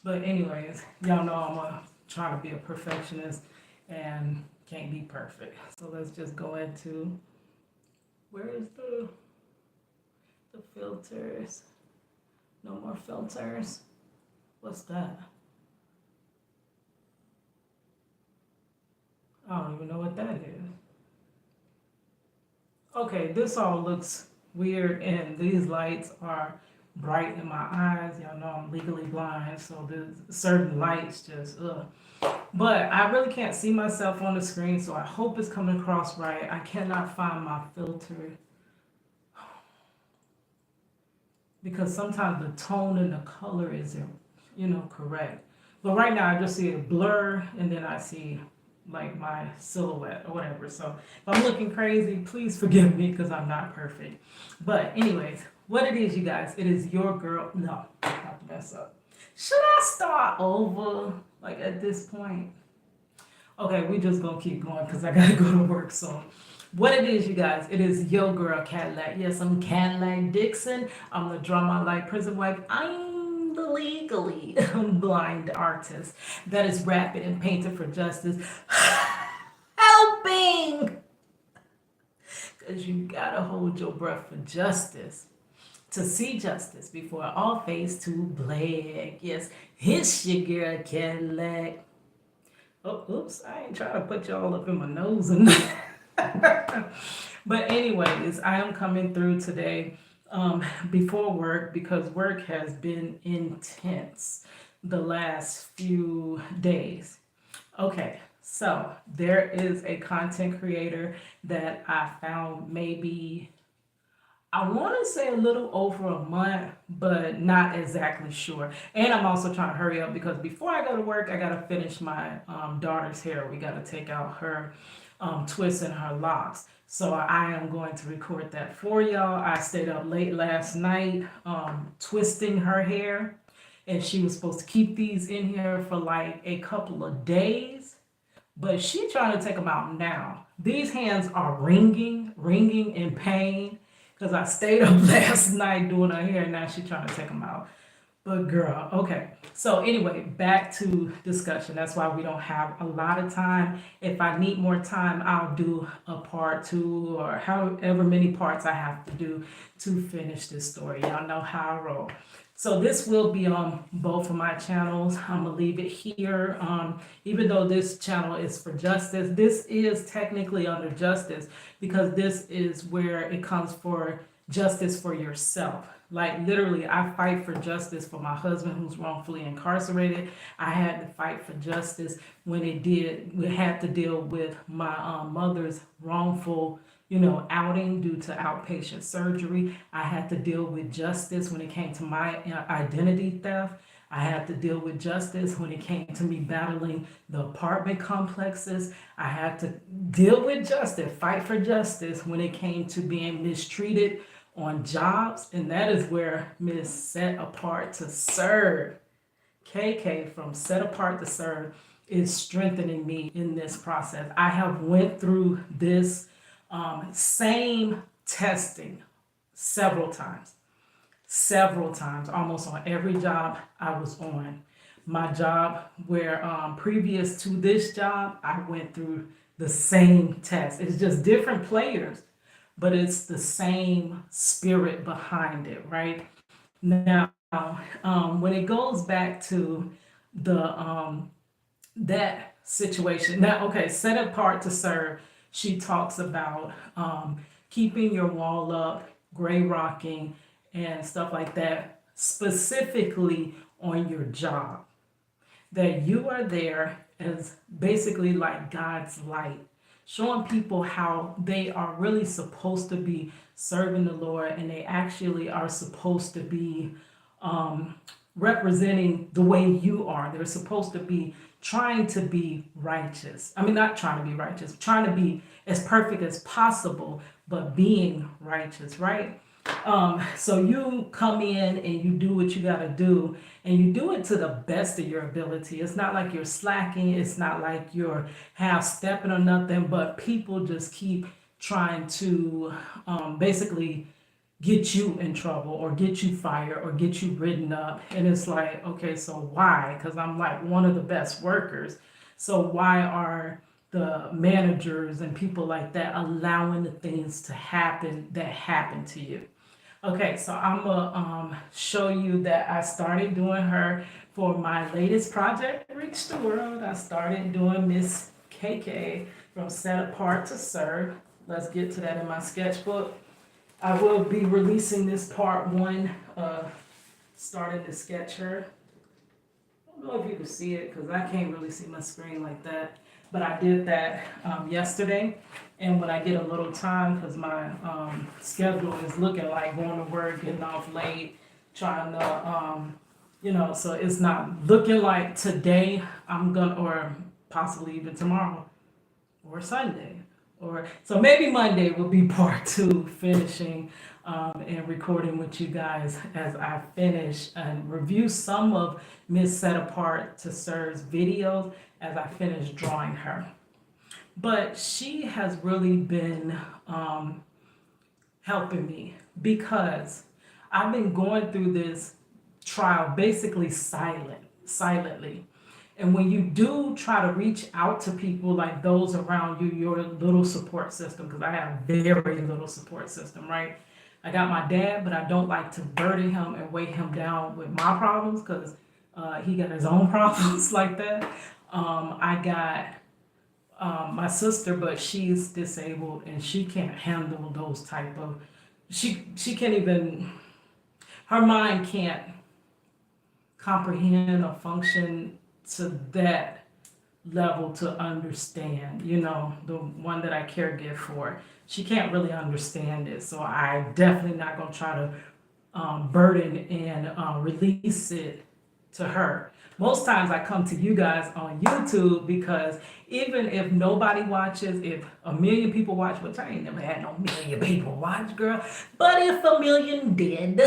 But anyways, y'all know trying to be a perfectionist and can't be perfect. So let's just go into where is the filters? No more filters. What's that? I don't even know what that is. Okay, this all looks weird, and these lights are bright in my eyes. Y'all know I'm legally blind, so there's certain lights just ugh. But I really can't see myself on the screen, so I hope it's coming across right. I cannot find my filter because sometimes the tone and the color isn't, correct. But right now I just see a blur, and then I see like my silhouette or whatever. So if I'm looking crazy, please forgive me because I'm not perfect. But anyways, what it is, you guys, it is your girl. No, not to mess up. Should I start over like at this point? Okay, we just gonna keep going because I gotta go to work soon. What it is, you guys, it is your girl Cadillac. Yes, I'm Cadillac Dixon. I'm the drama like prison wife. I'm the legally blind artist that is rapping and painting for justice. Helping! Because you gotta hold your breath for justice. To see justice before all face to black. Yes, it's your girl Cadillac. Oh, oops, I ain't trying to put y'all up in my nose and but anyways, I am coming through today before work because work has been intense the last few days. Okay, so there is a content creator that I found maybe I want to say a little over a month, but not exactly sure. And I'm also trying to hurry up because before I go to work, I got to finish my daughter's hair. We got to take out her twists and her locks. So I am going to record that for y'all. I stayed up late last night twisting her hair, and she was supposed to keep these in here for like a couple of days, but she trying to take them out now. These hands are ringing in pain because I stayed up last night doing her hair and now she trying to take them out. But girl, okay. So anyway, back to discussion. That's why we don't have a lot of time. If I need more time, I'll do a part two or however many parts I have to do to finish this story. Y'all know how I roll. So this will be on both of my channels. I'm gonna leave it here. Even though this channel is for justice, this is technically under justice because this is where it comes for justice for yourself. Like literally, I fight for justice for my husband who's wrongfully incarcerated. I had to fight for justice when we had to deal with my mother's wrongful outing due to outpatient surgery. I had to deal with justice when it came to my identity theft. I had to deal with justice when it came to me battling the apartment complexes. I had to deal with justice, fight for justice when it came to being mistreated on jobs. And that is where Miss Set Apart to Serve, KK from Set Apart to Serve, is strengthening me in this process. I have went through this same testing several times, almost on every job I was on. My job where previous to this job, I went through the same test. It's just different players, but it's the same spirit behind it, right? Now, when it goes back to the that situation, now, okay, set apart to serve, she talks about keeping your wall up, gray rocking, and stuff like that, specifically on your job. That you are there as basically like God's light, showing people how they are really supposed to be serving the Lord and they actually are supposed to be representing the way you are. They're supposed to be trying to be righteous. I mean, not trying to be righteous, trying to be as perfect as possible, but being righteous, right? So you come in and you do what you got to do, and you do it to the best of your ability. It's not like you're slacking. It's not like you're half stepping or nothing, but people just keep trying to basically get you in trouble or get you fired or get you written up. And it's like, okay, so why? Because I'm like one of the best workers. So why are the managers and people like that allowing the things to happen that happen to you? Okay, so I'm gonna show you that I started doing her for my latest project, Reach the World. I started doing Miss KK from Set Apart to Serve. Let's get to that in my sketchbook. I will be releasing this part one, starting to sketch her. I don't know if you can see it because I can't really see my screen like that. But I did that yesterday. And when I get a little time, because my schedule is looking like going to work, getting off late, trying to, so it's not looking like today I'm gonna, or possibly even tomorrow or Sunday. Or so maybe Monday will be part two, finishing and recording with you guys as I finish and review some of Miss Set Apart to Sir's videos as I finish drawing her. But she has really been helping me because I've been going through this trial basically silently. And when you do try to reach out to people like those around you, your little support system, because I have very little support system, right? I got my dad, but I don't like to burden him and weigh him down with my problems because he got his own problems like that. I got my sister, but she's disabled and she can't handle those type of. She can't even. Her mind can't comprehend or function to that level to understand, the one that I caregive for. She can't really understand it. So I definitely not gonna try to burden and release it to her. Most times I come to you guys on YouTube because even if nobody watches, if a million people watch, which I ain't never had no million people watch, girl, but if a million did,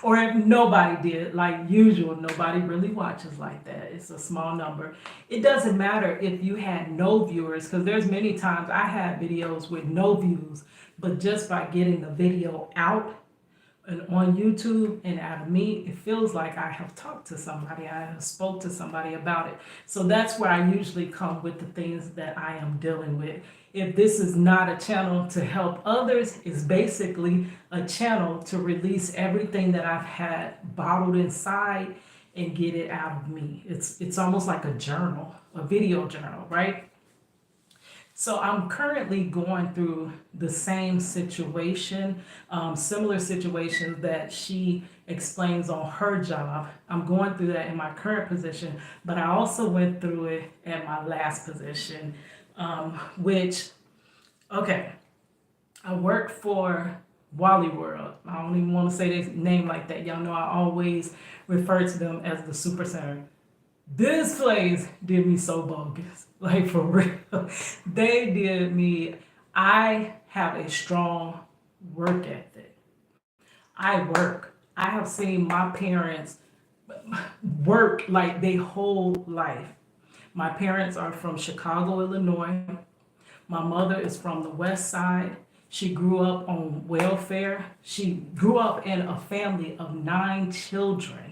or if nobody did, like usual, nobody really watches like that. It's a small number. It doesn't matter if you had no viewers, because there's many times I had videos with no views, but just by getting the video out and on YouTube and out of me, it feels like I have talked to somebody, I have spoke to somebody about it. So that's where I usually come with the things that I am dealing with. If this is not a channel to help others, it's basically a channel to release everything that I've had bottled inside and get it out of me. It's almost like a journal, a video journal, right? So I'm currently going through the same situation, similar situations that she explains on her job. I'm going through that in my current position, but I also went through it at my last position, which, okay, I worked for Wally World. I don't even want to say their name like that. Y'all know I always refer to them as the Super Center. This place did me so bogus, like for real. They did me. I have a strong work ethic. I work. I have seen my parents work like their whole life. My parents are from Chicago, Illinois. My mother is from the West Side. She grew up on welfare. She grew up in a family of 9 children.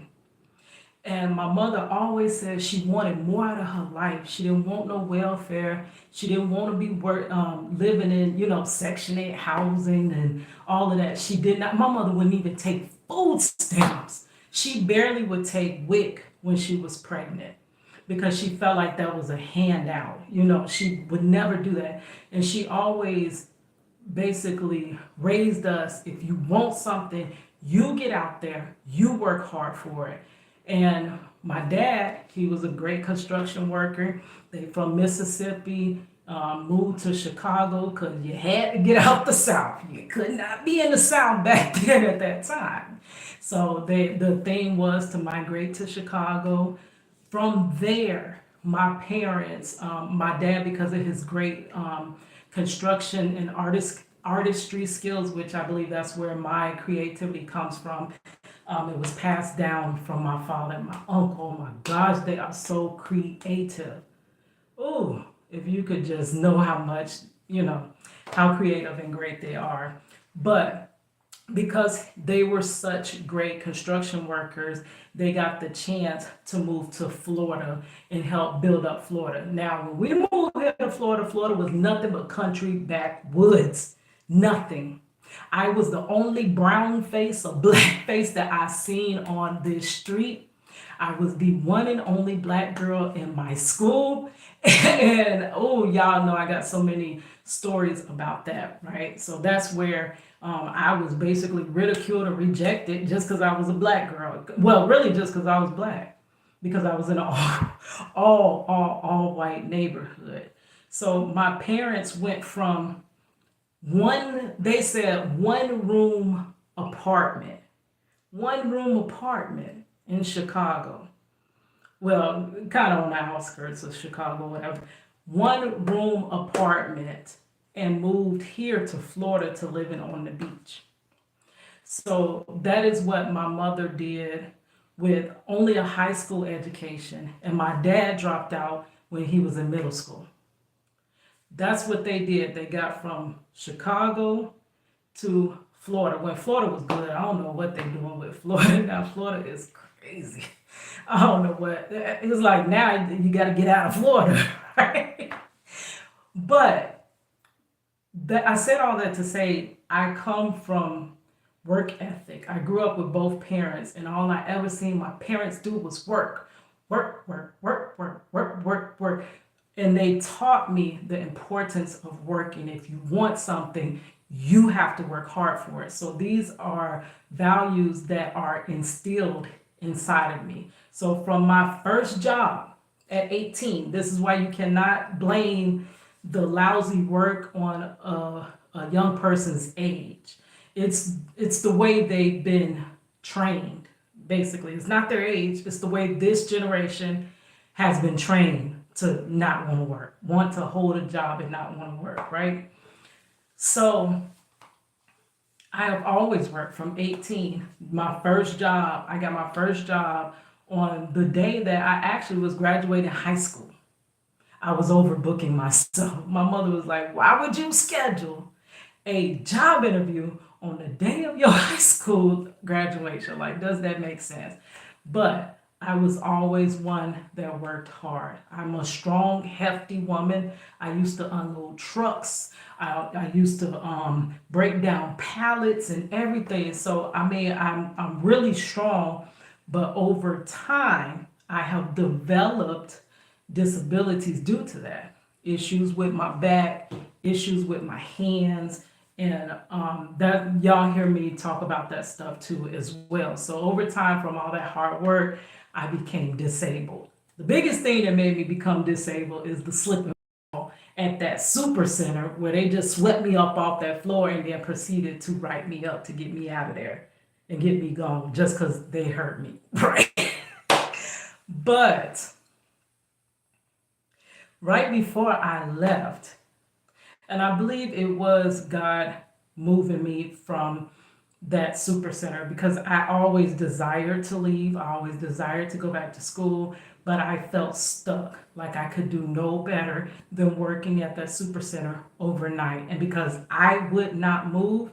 And my mother always said she wanted more out of her life. She didn't want no welfare. She didn't want to be living in, Section 8 housing and all of that. She did not. My mother wouldn't even take food stamps. She barely would take WIC when she was pregnant because she felt like that was a handout. She would never do that. And she always basically raised us, if you want something, you get out there, you work hard for it. And my dad, he was a great construction worker. They from Mississippi, moved to Chicago because you had to get out the South. You could not be in the South back then at that time. So the thing was to migrate to Chicago. From there, my parents, my dad, because of his great construction and artistry skills, which I believe that's where my creativity comes from. It was passed down from my father and my uncle. Oh my gosh, they are so creative. Oh, if you could just know how much, how creative and great they are. But because they were such great construction workers, they got the chance to move to Florida and help build up Florida. Now, when we moved here to Florida, Florida was nothing but country backwoods. Nothing. I was the only brown face or black face that I seen on this street. I was the one and only black girl in my school. And oh, y'all know I got so many stories about that, right? So that's where I was basically ridiculed or rejected just because I was a black girl. Well, really just because I was black, because I was in an all white neighborhood. So my parents went from they said one room apartment in Chicago. Well, kind of on the outskirts of Chicago, whatever. One room apartment and moved here to Florida to living on the beach. So that is what my mother did with only a high school education. And my dad dropped out when he was in middle school. That's what they did. They got from Chicago to Florida. When Florida was good, I don't know what they're doing with Florida. Now Florida is crazy. I don't know what it's like now. You got to get out of Florida, right? But I said all that to say I come from work ethic. I grew up with both parents, and all I ever seen my parents do was work, work, work, work, work, work, work, work. And they taught me the importance of working. If you want something, you have to work hard for it. So these are values that are instilled inside of me. So from my first job at 18, this is why you cannot blame the lousy work on a young person's age. It's the way they've been trained, basically. It's not their age, it's the way this generation has been trained to not want to work, want to hold a job and not want to work, right? So I have always worked from 18. My first job, I got my first job on the day that I actually was graduating high school. I was overbooking myself. My mother was like, why would you schedule a job interview on the day of your high school graduation? Like, does that make sense? But I was always one that worked hard. I'm a strong, hefty woman. I used to unload trucks. I used to break down pallets and everything. So I mean, I'm really strong, but over time, I have developed disabilities due to that. Issues with my back, issues with my hands, and that y'all hear me talk about that stuff too as well. So over time, from all that hard work, I became disabled. The biggest thing that made me become disabled is the slip and fall at that super center where they just swept me up off that floor and then proceeded to write me up to get me out of there and get me gone just because they hurt me, right? But right before I left, and I believe it was God moving me from that super center because I always desired to leave. I always desired to go back to school, but I felt stuck. Like I could do no better than working at that super center overnight. And because I would not move,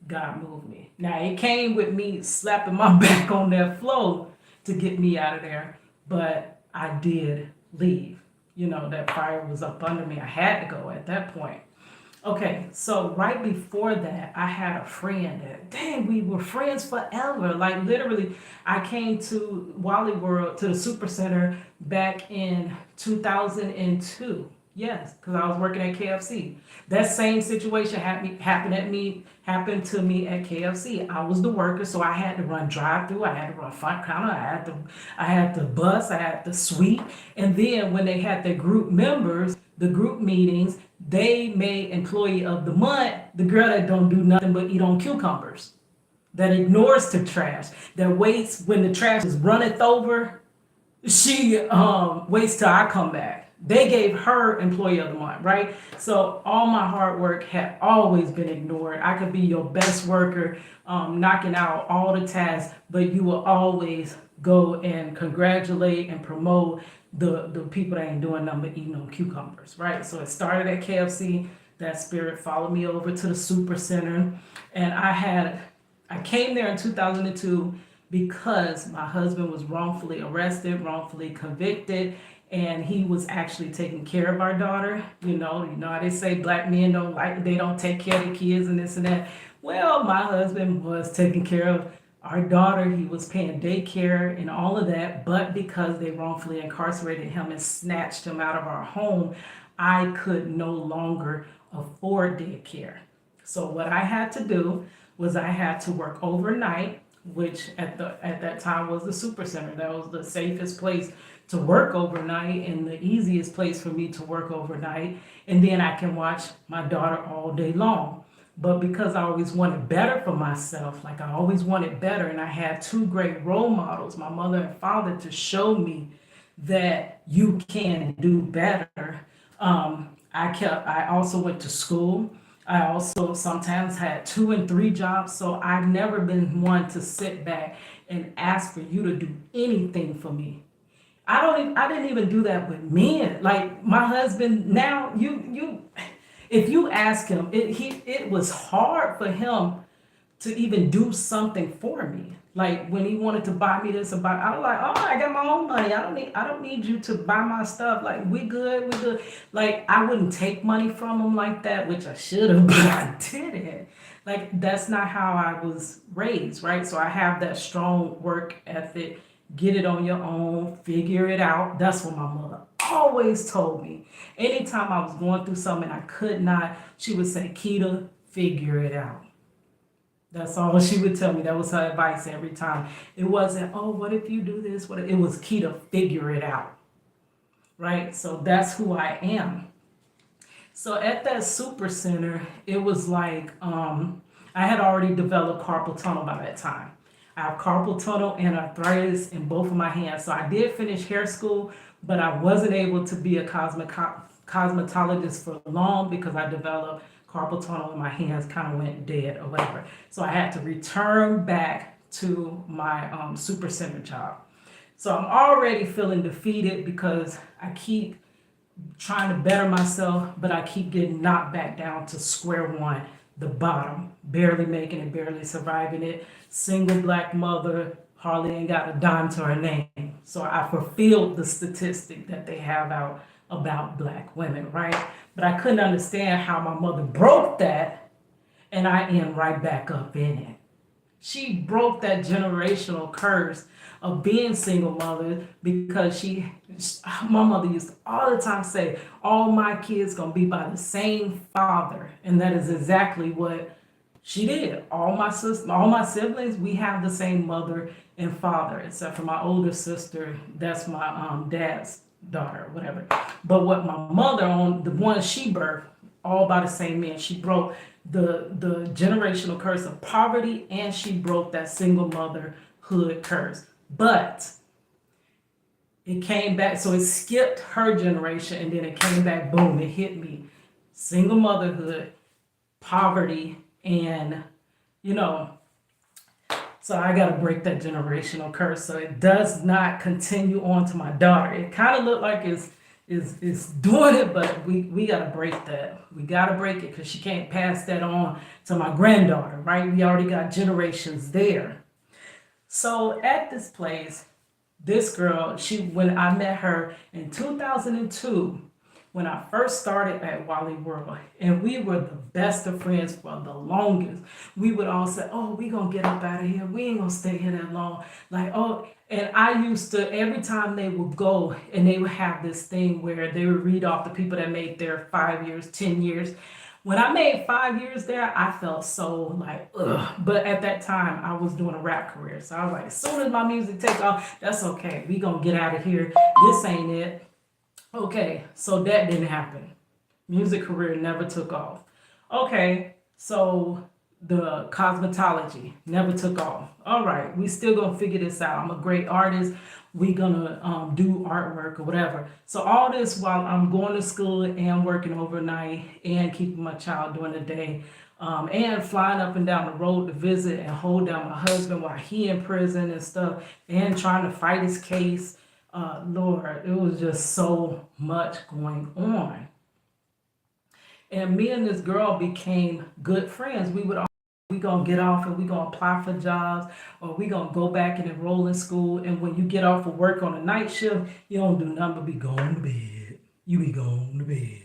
God moved me. Now it came with me slapping my back on that floor to get me out of there, but I did leave. You know, that fire was up under me. I had to go at that point. Okay, so right before that, I had a friend that, dang, we were friends forever. Like literally, I came to Wally World, to the Super Center back in 2002. Yes, because I was working at KFC. That same situation happened to me at KFC. I was the worker, so I had to run drive-through, I had to run front counter, I had to bus, I had to sweep. And then when they had their group members, the group meetings, they made employee of the month the girl that don't do nothing but eat on cucumbers, that ignores the trash, that waits when the trash is runneth over. She waits till I come back. They gave her employee of the month, right? So all my hard work had always been ignored. I could be your best worker, knocking out all the tasks, but you will always go and congratulate and promote the people that ain't doing nothing but eating on cucumbers, right? So it started at KFC. That spirit followed me over to the Super Center, and I had I came there in 2002 because my husband was wrongfully arrested, wrongfully convicted, and he was actually taking care of our daughter. You know how they say black men don't like, they don't take care of the kids and this and that. Well, my husband was taking care of our daughter. He was paying daycare and all of that, but because they wrongfully incarcerated him and snatched him out of our home, I could no longer afford daycare. So what I had to do was I had to work overnight, which at that time was the super center. That was the safest place to work overnight and the easiest place for me to work overnight. And then I can watch my daughter all day long. But because I always wanted better for myself, like I always wanted better, and I had two great role models, my mother and father, to show me that you can do better. I also went to school. I also sometimes had 2 and 3 jobs. So I've never been one to sit back and ask for you to do anything for me. I didn't even do that with men. Like my husband now, if you ask him, it was hard for him to even do something for me. Like when he wanted to buy me this, about I was like, oh, I got my own money. I don't need you to buy my stuff. Like we good, we good. Like I wouldn't take money from him like that, which I should have, but I didn't. Like that's not how I was raised, right? So I have that strong work ethic. Get it on your own, figure it out. That's what my mother always told me. Anytime I was going through something I could not, she would say, Keita, figure it out. That's all she would tell me. That was her advice every time. It wasn't, oh, what if you do this? What if, it was key to figure it out, right? So that's who I am. So at that super center, it was like I had already developed carpal tunnel by that time. I have carpal tunnel and arthritis in both of my hands. So I did finish hair school, but I wasn't able to be a cosmetologist for long because I developed carpal tunnel and my hands kind of went dead or whatever. So I had to return back to my super center job. So I'm already feeling defeated because I keep trying to better myself, but I keep getting knocked back down to square one, the bottom, barely making it, barely surviving it. Single black mother, hardly ain't got a dime to her name. So I fulfilled the statistic that they have out about black women, right? But I couldn't understand how my mother broke that and I end right back up in it. She broke that generational curse of being single mother because my mother used to all the time say, all my kids gonna be by the same father. And that is exactly what she did. All my siblings, we have the same mother and father, except for my older sister, that's my dad's daughter, whatever. But what my mother, on the one she birthed, all by the same man. She broke the generational curse of poverty and she broke that single motherhood curse. But it came back, so it skipped her generation and then it came back, boom, it hit me. Single motherhood, poverty, and so I got to break that generational curse so it does not continue on to my daughter. It kind of looked like it's doing it, but we got to break that. We got to break it because she can't pass that on to my granddaughter, right? We already got generations there. So at this place, this girl, when I met her in 2002, when I first started at Wally World, and we were the best of friends for the longest. We would all say, oh, we gonna get up out of here. We ain't gonna stay here that long. Like, oh, and I used to, every time they would go and they would have this thing where they would read off the people that made their 5 years, 10 years. When I made 5 years there, I felt so like, ugh. But at that time, I was doing a rap career. So I was like, as soon as my music takes off, that's okay. We gonna get out of here. This ain't it. Okay, so that didn't happen. Music career never took off. Okay, so the cosmetology never took off. All right, we still gonna figure this out. I'm a great artist. We gonna do artwork or whatever. So all this while I'm going to school and working overnight and keeping my child during the day, and flying up and down the road to visit and hold down my husband while he in prison and stuff, and trying to fight his case. Lord, it was just so much going on. And me and this girl became good friends. We would we gonna get off and we gonna apply for jobs, or we gonna go back and enroll in school. And when you get off of work on a night shift, you don't do nothing but be going to bed. You be going to bed.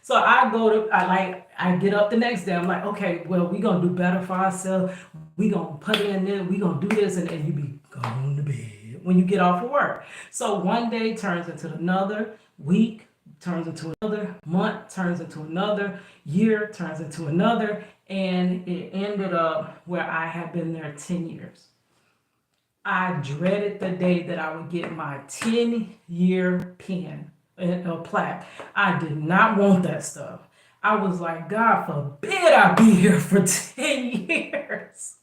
So I get up the next day. I'm like, okay, well, we gonna do better for ourselves. We gonna put in there. We gonna do this, and you be going to bed when you get off of work. So one day turns into another week, turns into another month, turns into another year, turns into another, and it ended up where I had been there 10 years. I dreaded the day that I would get my 10-year pin and a plaque. I did not want that stuff. I was like, God forbid I be here for 10 years.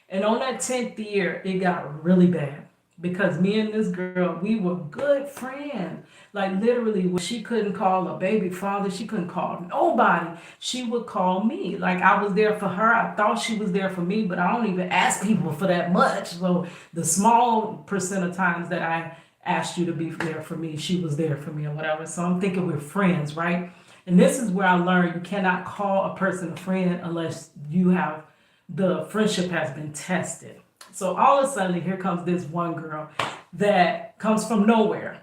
And on that 10th year, it got really bad because me and this girl, we were good friends. Like literally, when she couldn't call a baby father, she couldn't call nobody. She would call me. Like I was there for her. I thought she was there for me, but I don't even ask people for that much. So the small percent of times that I asked you to be there for me, she was there for me or whatever. So I'm thinking we're friends, right? And this is where I learned you cannot call a person a friend unless you have the friendship has been tested. So all of a sudden, here comes this one girl that comes from nowhere.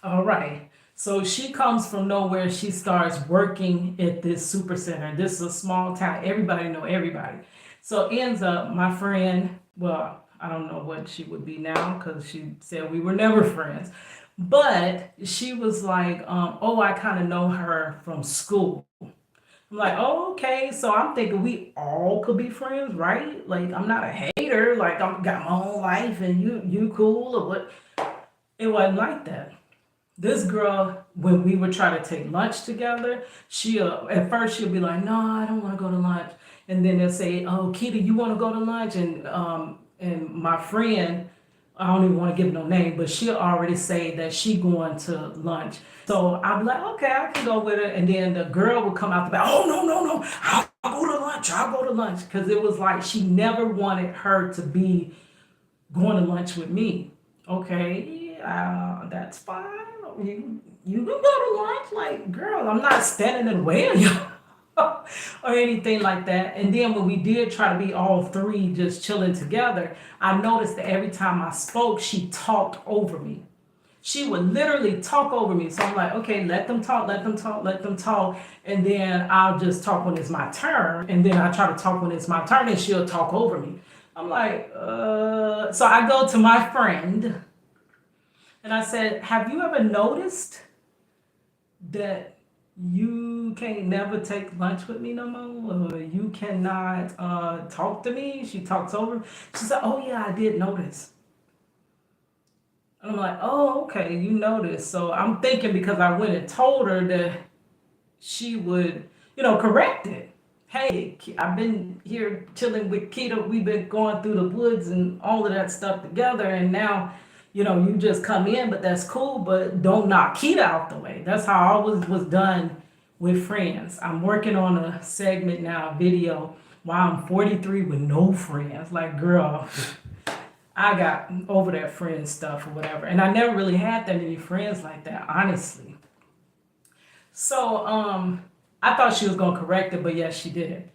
All right. So she comes from nowhere. She starts working at this super center. This is a small town. Everybody know everybody. So ends up my friend, well, I don't know what she would be now because she said we were never friends. But she was like, oh, I kind of know her from school. I'm like, oh, okay. So I'm thinking we all could be friends, right? Like I'm not a hater. Like I'm got my own life and you cool or what? It wasn't like that. This girl, when we would try to take lunch together, she at first she'll be like, no, I don't want to go to lunch. And then they'll say, oh, Kita, you want to go to lunch? And my friend, I don't even want to give no name, but she'll already say that she going to lunch. So I'm like, okay, I can go with her. And then the girl will come out the back, oh, no, no, no, I'll go to lunch. I'll go to lunch. Because it was like she never wanted her to be going to lunch with me. Okay, that's fine. You can go to lunch. Like, girl, I'm not standing in the way of you or anything like that. And then when we did try to be all three just chilling together, I noticed that every time I spoke, she talked over me. She would literally talk over me. So I'm like, okay, let them talk, let them talk, let them talk. And then I'll just talk when it's my turn. And then I try to talk when it's my turn and she'll talk over me. I'm like, so I go to my friend and I said, have you ever noticed that you can't never take lunch with me no more? Or you cannot talk to me? She talks over. She said, oh yeah, I did notice. And I'm like, oh, okay, you noticed. So I'm thinking because I went and told her that she would, correct it. Hey, I've been here chilling with Keto. We've been going through the woods and all of that stuff together. And now, you just come in, but that's cool. But don't knock Keto out the way. That's how I always was done with friends. I'm working on a segment now, a video, while I'm 43 with no friends. Like, girl, I got over that friend stuff or whatever. And I never really had that many friends like that, honestly. So I thought she was gonna correct it, but yes, she didn't.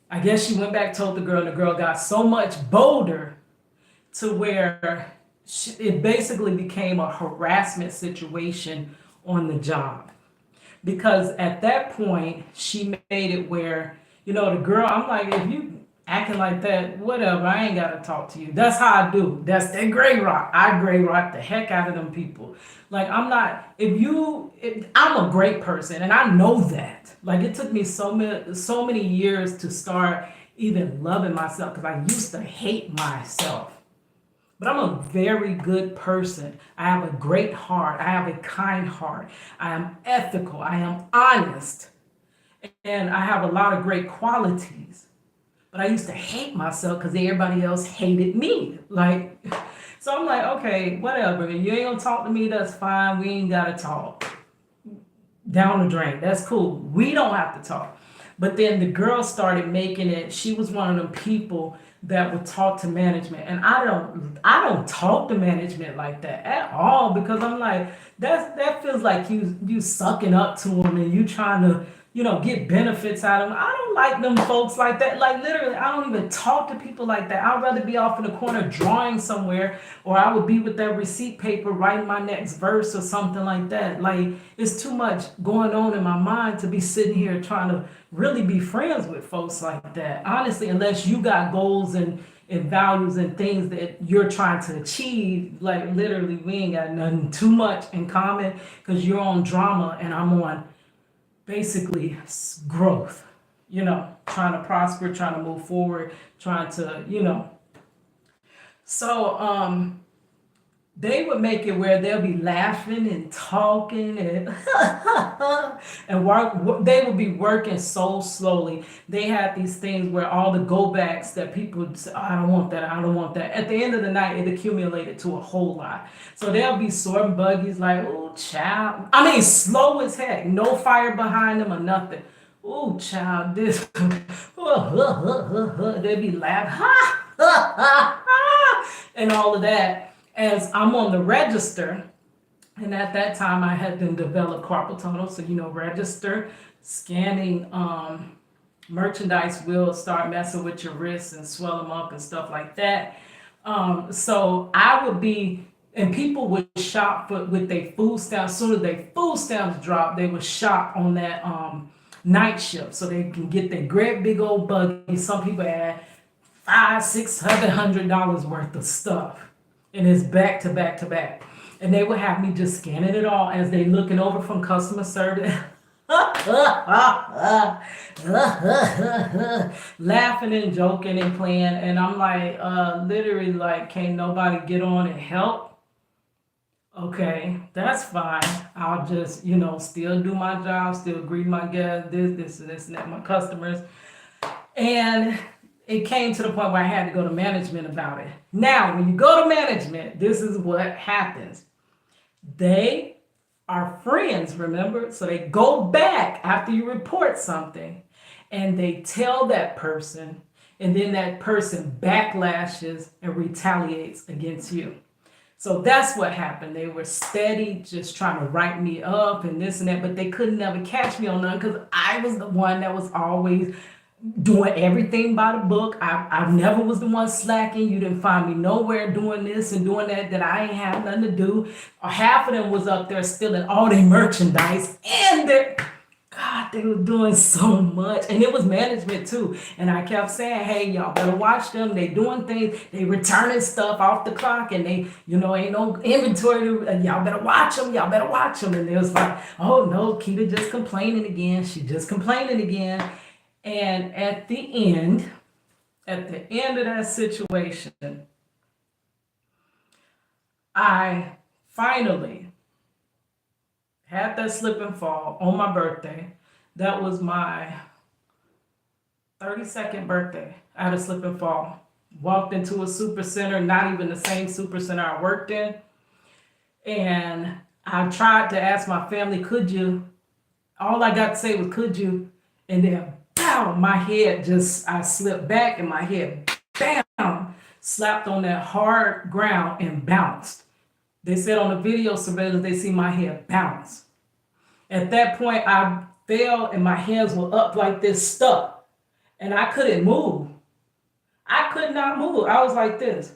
I guess she went back, told the girl, and the girl got so much bolder to where it basically became a harassment situation on the job. Because at that point, she made it where, the girl, I'm like, if you acting like that, whatever, I ain't gotta talk to you. That's how I do. That's that gray rock. I gray rock the heck out of them people. Like I'm not, I'm a great person and I know that. Like it took me so many years to start even loving myself because I used to hate myself. But I'm a very good person. I have a great heart. I have a kind heart. I am ethical. I am honest. And I have a lot of great qualities. But I used to hate myself because everybody else hated me. Like, so I'm like, okay, whatever. You ain't gonna talk to me, that's fine. We ain't gotta talk. Down the drain. That's cool. We don't have to talk. But then the girl started making it, she was one of them people that would talk to management. And I don't talk to management like that at all because I'm like, that feels like you sucking up to them and you trying to, get benefits out of them. I don't like them folks like that. Like literally, I don't even talk to people like that. I'd rather be off in the corner drawing somewhere, or I would be with that receipt paper writing my next verse or something like that. Like it's too much going on in my mind to be sitting here trying to really be friends with folks like that. Honestly, unless you got goals and values and things that you're trying to achieve, like literally we ain't got nothing too much in common because you're on drama and I'm on basically growth, trying to prosper, trying to move forward, trying to, so they would make it where they'll be laughing and talking and and they would be working so slowly. They had these things where all the go backs that people would say, "Oh, I don't want that, I don't want that." At the end of the night, it accumulated to a whole lot. So they'll be sorting buggies like, "Oh, child." I mean, slow as heck, no fire behind them or nothing. "Oh, child, this." They'd be laughing, and all of that as I'm on the register. And at that time, I had been developed carpal tunnel. So, register, scanning merchandise will start messing with your wrists and swell them up and stuff like that. So I would be, and people would shop with their food stamps. As soon as their food stamps dropped, they would shop on that night shift so they can get their great big old buggy. Some people had $500, $600 worth of stuff, and it's back to back to back. And they would have me just scanning it all as they looking over from customer service, laughing and joking and playing. And I'm like, literally, like, can't nobody get on and help? Okay, that's fine. I'll just, still do my job, still greet my guests, this, and that, my customers. And it came to the point where I had to go to management about it. Now, when you go to management, this is what happens. They are friends, remember? So they go back after you report something and they tell that person, and then that person backlashes and retaliates against you. So that's what happened. They were steady, just trying to write me up and this and that, but they could never catch me on none because I was the one that was always doing everything by the book. I never was the one slacking. You didn't find me nowhere doing this and doing that I ain't have nothing to do. Half of them was up there stealing all their merchandise, and God, they were doing so much. And it was management too. And I kept saying, hey, y'all better watch them. They doing things. They returning stuff off the clock, and they, ain't no inventory. Y'all better watch them. Y'all better watch them. And it was like, oh no, Keita just complaining again. She just complaining again. And at the end of that situation, I finally had that slip and fall on my birthday. That was my 32nd birthday. I had a slip and fall. Walked into a super center, not even the same super center I worked in. And I tried to ask my family, could you? All I got to say was, could you? And then my head I slipped back and my head, bam, slapped on that hard ground and bounced. They said on the video surveillance, they see my head bounce. At that point, I fell and my hands were up like this, stuck. And I couldn't move. I could not move. I was like this.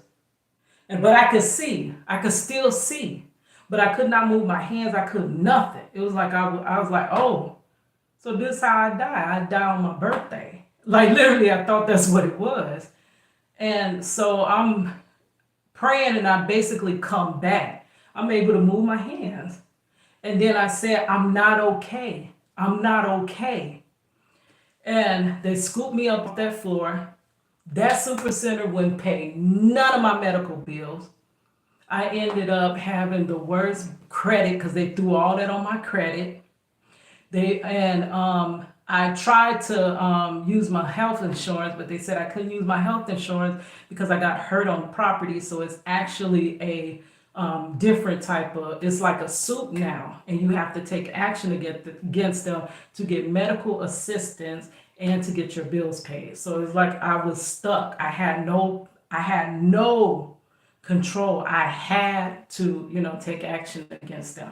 But I could see. I could still see. But I could not move my hands. I could nothing. It was like I was like, oh. So this is how I die. I die on my birthday. Like literally, I thought that's what it was. And so I'm praying and I basically come back. I'm able to move my hands. And then I said, I'm not okay. I'm not okay. And they scooped me up off that floor. That super center wouldn't pay none of my medical bills. I ended up having the worst credit because they threw all that on my credit. I tried to use my health insurance, but they said I couldn't use my health insurance because I got hurt on the property. So it's actually a different type of, it's like a suit now, and you have to take action against them to get medical assistance and to get your bills paid. So it's like I was stuck. I had no control. I had to, take action against them.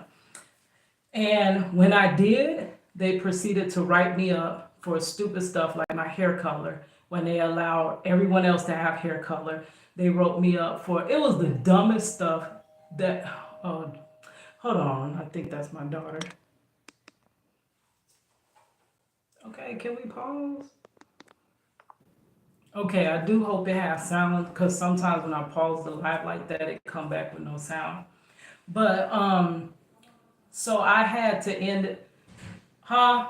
And when I did, they proceeded to write me up for stupid stuff like my hair color when they allowed everyone else to have hair color. They wrote me up for it was the dumbest stuff that oh hold on, I think that's my daughter. Okay, can we pause? Okay, I do hope it has sound because sometimes when I pause the live like that, it come back with no sound. But so I had to end it, huh?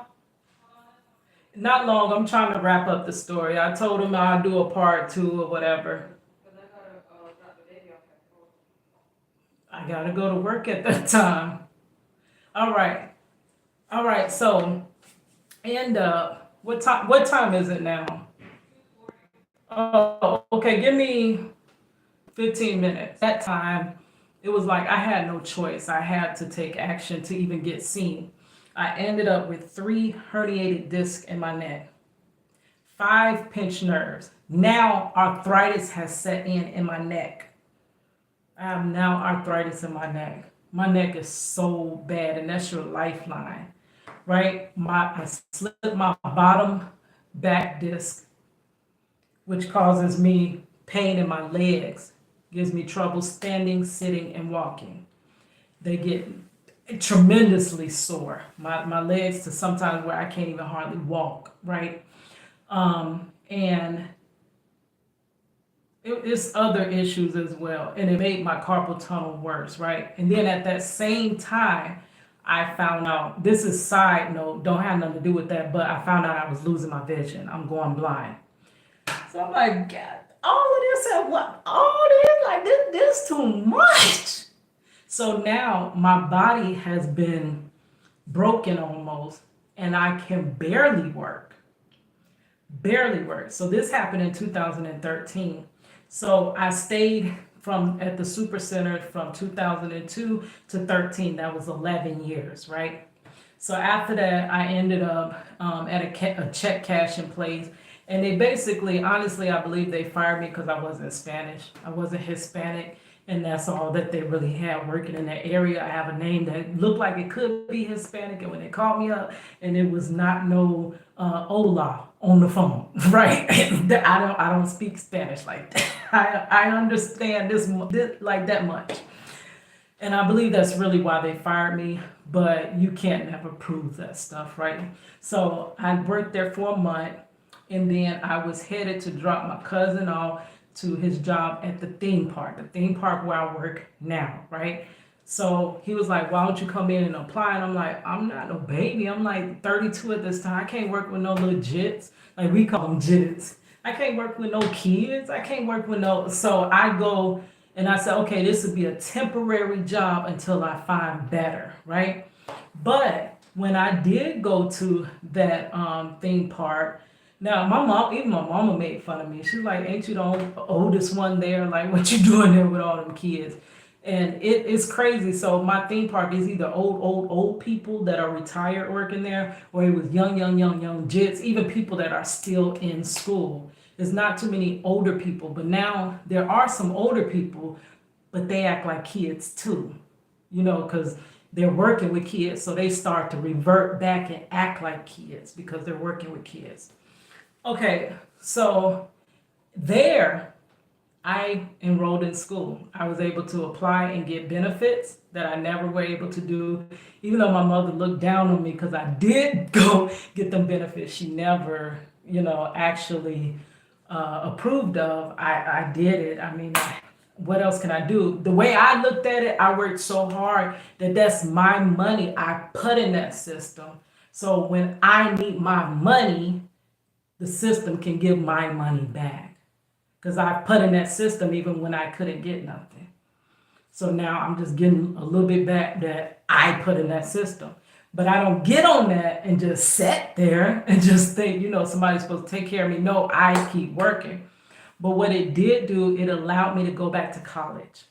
Not long. I'm trying to wrap up the story. I told him I'll do a part two or whatever. I gotta go to work at that time. All right, all right. So end up. What time? What time is it now? Oh, okay. Give me 15 minutes. That time, it was like I had no choice. I had to take action to even get seen. I ended up with 3 herniated discs in my neck, 5 pinched nerves. Now arthritis has set in my neck. I have now arthritis in my neck. My neck is so bad, and that's your lifeline, right? I slipped my bottom back disc, which causes me pain in my legs, gives me trouble standing, sitting, and walking. They get tremendously sore. My legs to sometimes where I can't even hardly walk, right? And it's other issues as well. And it made my carpal tunnel worse, right? And then at that same time, I found out, this is side note, don't have nothing to do with that, but I found out I was losing my vision. I'm going blind. So I'm like, God, all of this and what? All this, like this too much. So now my body has been broken almost, and I can barely work. Barely work. So this happened in 2013. So I stayed from at the super center from 2002 to 13. That was 11 years, right? So after that, I ended up at a check cashing place. And they basically, honestly, I believe they fired me because I wasn't Spanish. I wasn't Hispanic. And that's all that they really had working in that area. I have a name that looked like it could be Hispanic. And when they called me up, and it was not no hola on the phone, right? I don't speak Spanish like that. I understand this like that much. And I believe that's really why they fired me, but you can't never prove that stuff, right? So I worked there for a month, and then I was headed to drop my cousin off to his job at the theme park where I work now, right? So he was like, why don't you come in and apply? And I'm like, I'm not no baby. I'm like 32 at this time. I can't work with no little jits. Like we call them jits. I can't work with no kids. I can't work with no. So I go and I said, okay, this would be a temporary job until I find better, right? But when I did go to that theme park, now my mom, even my mama made fun of me. She's like, ain't you the oldest one there? Like, what you doing there with all them kids? And it's crazy. So my theme park is either old people that are retired working there, or it was young jits, even people that are still in school. There's not too many older people, but now there are some older people, but they act like kids too, because they're working with kids. So they start to revert back and act like kids because they're working with kids. Okay, so there I enrolled in school. I was able to apply and get benefits that I never were able to do. Even though my mother looked down on me because I did go get them benefits, she never, actually approved of. I did it. I mean, what else can I do? The way I looked at it, I worked so hard that that's my money I put in that system. So when I need my money, the system can give my money back. Because I put in that system even when I couldn't get nothing. So now I'm just getting a little bit back that I put in that system. But I don't get on that and just sit there and just think, somebody's supposed to take care of me. No, I keep working. But what it did do, it allowed me to go back to college.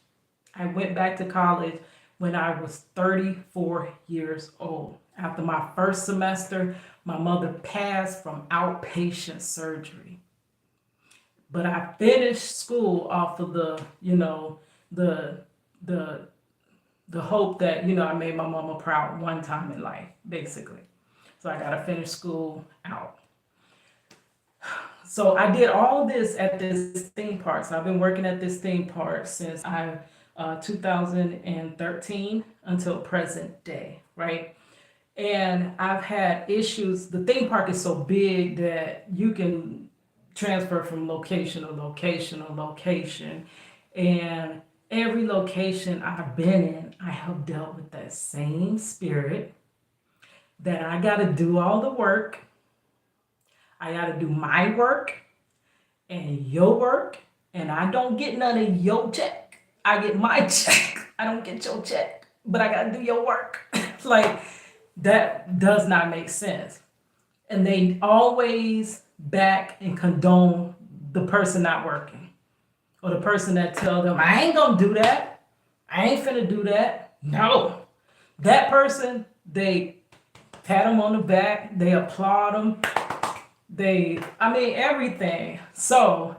I went back to college when I was 34 years old. After my first semester, my mother passed from outpatient surgery. But I finished school off of the hope that, I made my mama proud one time in life, basically. So I got to finish school out. So I did all this at this theme park. So I've been working at this theme park since 2013 until present day, right? And I've had issues. The theme park is so big that you can transfer from location to location to location. And every location I've been in, I have dealt with that same spirit that I got to do all the work. I got to do my work and your work, and I don't get none of your check. I get my check. I don't get your check, but I got to do your work. Like, that does not make sense. And they always back and condone the person not working, or the person that tell them, I ain't gonna do that. I ain't finna do that. No. That person, they pat them on the back, they applaud them, everything. So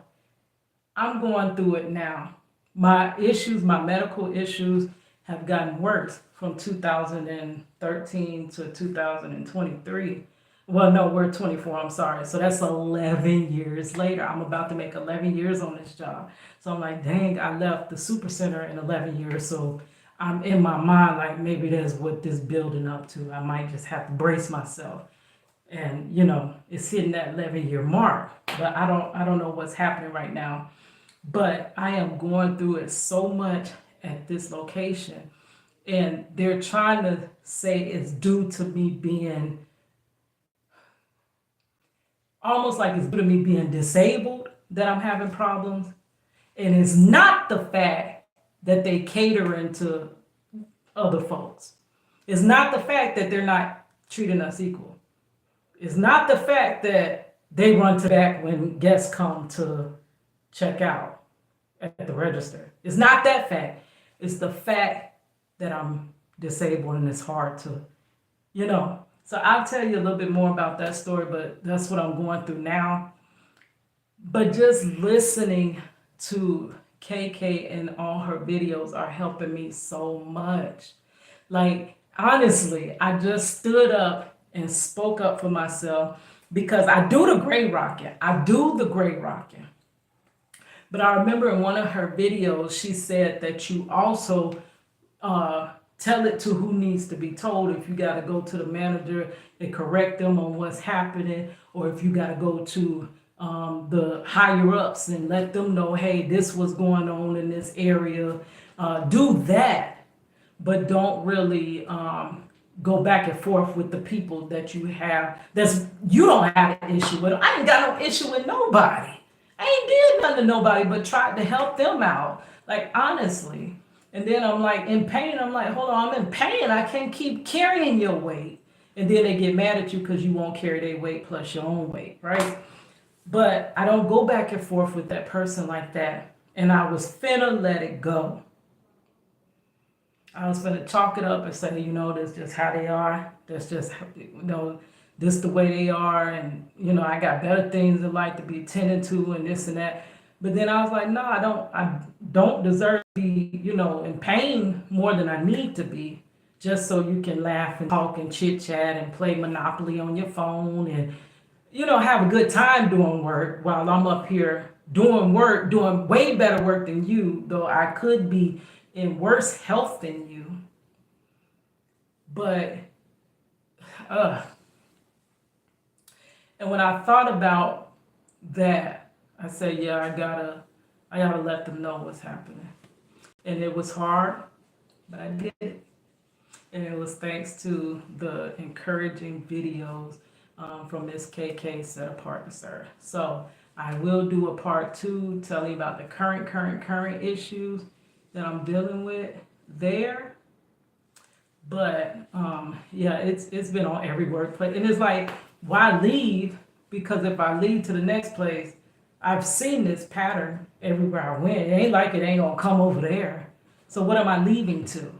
I'm going through it now. My medical issues have gotten worse from 2013 to 2023. Well, no, we're 24, I'm sorry. So that's 11 years later. I'm about to make 11 years on this job. So I'm like, dang, I left the super center in 11 years. So I'm in my mind, like, maybe that's what this building up to. I might just have to brace myself. And, it's hitting that 11-year mark. But I don't know what's happening right now. But I am going through it so much at this location. And they're trying to say it's due to me being, almost like it's due to me being disabled that I'm having problems. And it's not the fact that they catering to other folks. It's not the fact that they're not treating us equal. It's not the fact that they run to the back when guests come to check out at the register. It's not that fact. It's the fact that I'm disabled and it's hard to, So I'll tell you a little bit more about that story, but that's what I'm going through now. But just listening to KK and all her videos are helping me so much. Like, honestly, I just stood up and spoke up for myself because I do the gray rocking. But I remember in one of her videos, she said that you also tell it to who needs to be told. If you got to go to the manager and correct them on what's happening, or if you got to go to the higher ups and let them know, hey, this was going on in this area. Do that, but don't really go back and forth with the people that you have. You don't have an issue with. I ain't got no issue with nobody. I ain't did nothing to nobody but tried to help them out. Like, honestly. And then I'm like in pain. I'm like, hold on, I'm in pain. I can't keep carrying your weight. And then they get mad at you because you won't carry their weight plus your own weight, right? But I don't go back and forth with that person like that. And I was finna let it go. I was finna chalk it up and say, that's just how they are. That's just, this the way they are. And, I got better things in life to be tending to and this and that. But then I was like, no, I don't deserve to be, in pain more than I need to be, just so you can laugh and talk and chit chat and play Monopoly on your phone and, have a good time doing work while I'm up here doing way better work than you, though I could be in worse health than you. But, and when I thought about that, I said, yeah, I gotta let them know what's happening. And it was hard, but I did it. And it was thanks to the encouraging videos from Miss KK Set Apart to Serve. So I will do a part 2 telling you about the current issues that I'm dealing with there. But it's been on every workplace. And it's like, why leave? Because if I leave to the next place, I've seen this pattern everywhere I went. It ain't like it ain't gonna come over there. So what am I leaving to?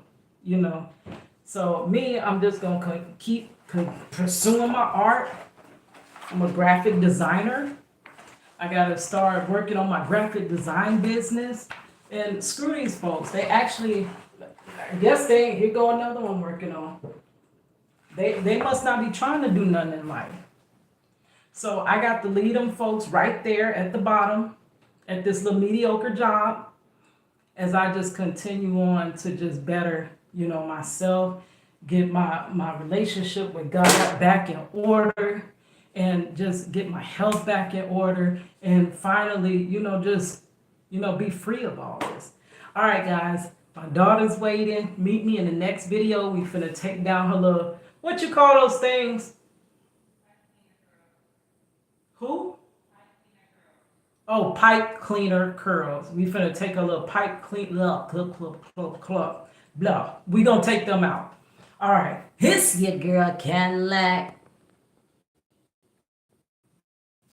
So me, I'm just gonna keep pursuing my art. I'm a graphic designer. I gotta start working on my graphic design business. And screw these folks. They actually, I guess here go another one working on. They must not be trying to do nothing in life. So I got to leave them folks right there at the bottom at this little mediocre job as I just continue on to just better, myself, get my relationship with God back in order, and just get my health back in order, and finally, just, be free of all this. All right, guys, my daughter's waiting. Meet me in the next video. We finna take down her little, what you call those things? Who? Oh, pipe cleaner curls. We finna take a little pipe clean, blah, blah, blah, blah, blah, blah. We gonna take them out. All right. Hiss, your girl Cadillac.